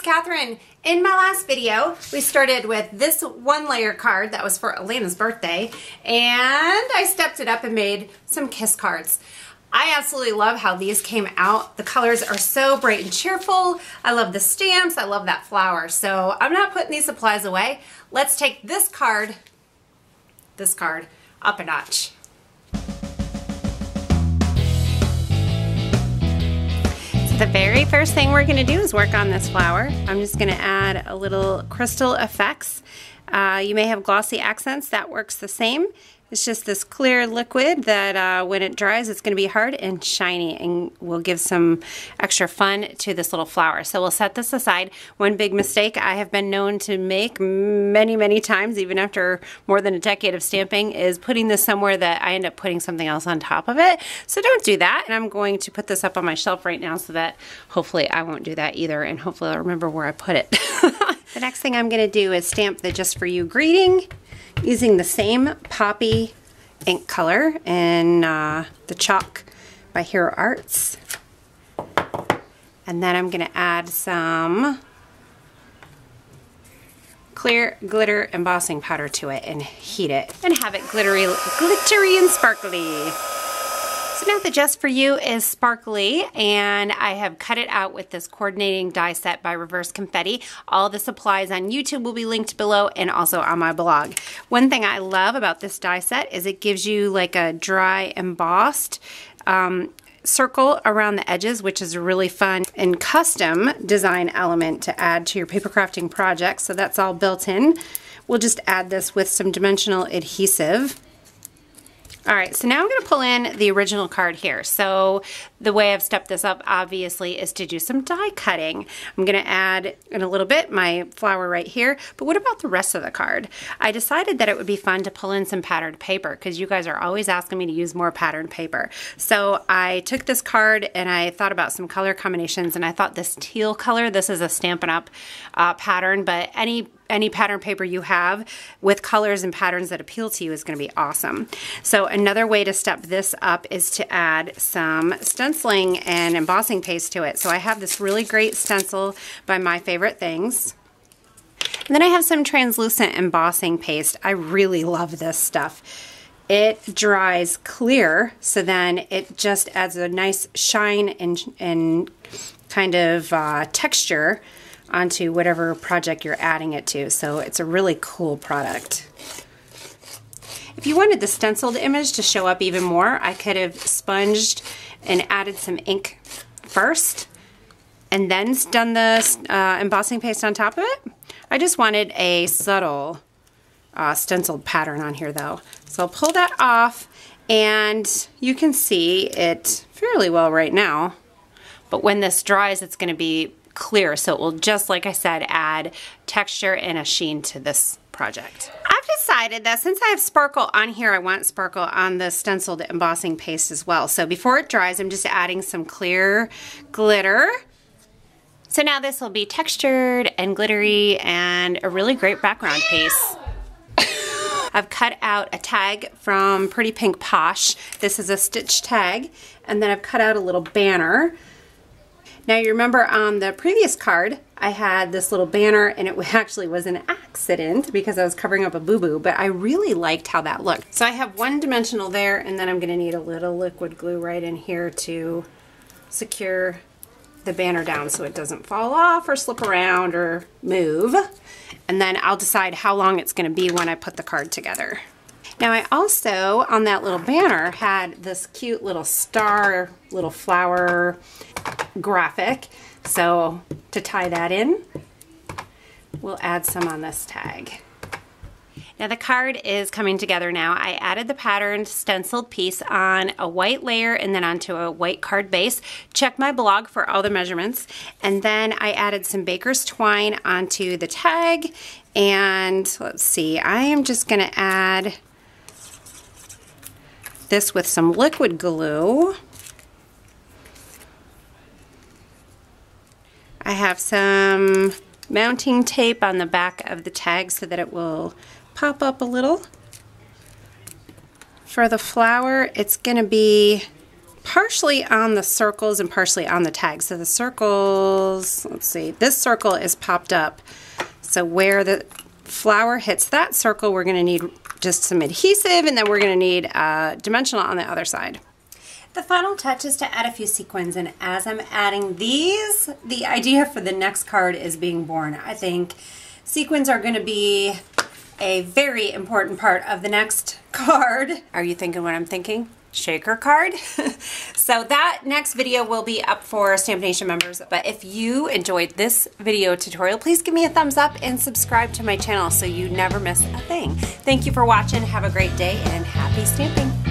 Catherine. In my last video, we started with this one layer card that was for Elena's birthday, and I stepped it up and made some kiss cards. I absolutely love how these came out. The colors are so bright and cheerful. I love the stamps. I love that flower. So I'm not putting these supplies away. Let's take this card up a notch. The very first thing we're going to do is work on this flower. I'm just going to add a little crystal effects. You may have glossy accents, that works the same. It's just this clear liquid that when it dries it's going to be hard and shiny and will give some extra fun to this little flower. So we'll set this aside. One big mistake I have been known to make many times, even after more than a decade of stamping, is putting this somewhere that I end up putting something else on top of it. So don't do that. And I'm going to put this up on my shelf right now so that hopefully I won't do that either, and hopefully I'll remember where I put it. The next thing I'm going to do is stamp the Just For You greeting using the same poppy ink color in the chalk by Hero Arts. And then I'm going to add some clear glitter embossing powder to it and heat it and have it glittery and sparkly. So now the Just For You is sparkly, and I have cut it out with this coordinating die set by Reverse Confetti. All the supplies on YouTube will be linked below and also on my blog. One thing I love about this die set is it gives you like a dry embossed circle around the edges, which is a really fun and custom design element to add to your paper crafting project. So that's all built in. We'll just add this with some dimensional adhesive. Alright, so now I'm going to pull in the original card here. So the way I've stepped this up obviously is to do some die cutting. I'm going to add in a little bit my flower right here, but what about the rest of the card? I decided that it would be fun to pull in some patterned paper because you guys are always asking me to use more patterned paper. So I took this card and I thought about some color combinations, and I thought this teal color, this is a Stampin' Up! Pattern, but any pattern paper you have with colors and patterns that appeal to you is going to be awesome. So another way to step this up is to add some stenciling and embossing paste to it. So I have this really great stencil by My Favorite Things. And then I have some translucent embossing paste. I really love this stuff. It dries clear, so then it just adds a nice shine and kind of texture onto whatever project you're adding it to. So it's a really cool product. If you wanted the stenciled image to show up even more, I could have sponged and added some ink first and then done the embossing paste on top of it. I just wanted a subtle stenciled pattern on here though. So I'll pull that off, and you can see it fairly well right now. But when this dries, it's going to be clear, so it will, just like I said, add texture and a sheen to this project. I've decided that since I have sparkle on here, I want sparkle on the stenciled embossing paste as well. So before it dries, I'm just adding some clear glitter. So now this will be textured and glittery and a really great background piece. I've cut out a tag from Pretty Pink Posh. This is a stitch tag, and then I've cut out a little banner. Now you remember on the previous card I had this little banner, and it actually was an accident because I was covering up a boo-boo, but I really liked how that looked. So I have one dimensional there, and then I'm going to need a little liquid glue right in here to secure the banner down so it doesn't fall off or slip around or move. And then I'll decide how long it's going to be when I put the card together. Now I also, on that little banner, had this cute little star, little flower graphic. So to tie that in, we'll add some on this tag. Now the card is coming together now. I added the patterned stenciled piece on a white layer and then onto a white card base. Check my blog for all the measurements. And then I added some baker's twine onto the tag. And let's see, I am just going to add this with some liquid glue. I have some mounting tape on the back of the tag so that it will pop up a little. For the flower, it's going to be partially on the circles and partially on the tags. So the circles, let's see, this circle is popped up. So where the flower hits that circle, we're going to need just some adhesive, and then we're going to need dimensional on the other side. The final touch is to add a few sequins, and as I'm adding these, the idea for the next card is being born. I think sequins are going to be a very important part of the next card. Are you thinking what I'm thinking? Shaker card. So that next video will be up for Stamp Nation members. But if you enjoyed this video tutorial, please give me a thumbs up and subscribe to my channel so you never miss a thing. Thank you for watching. Have a great day and happy stamping.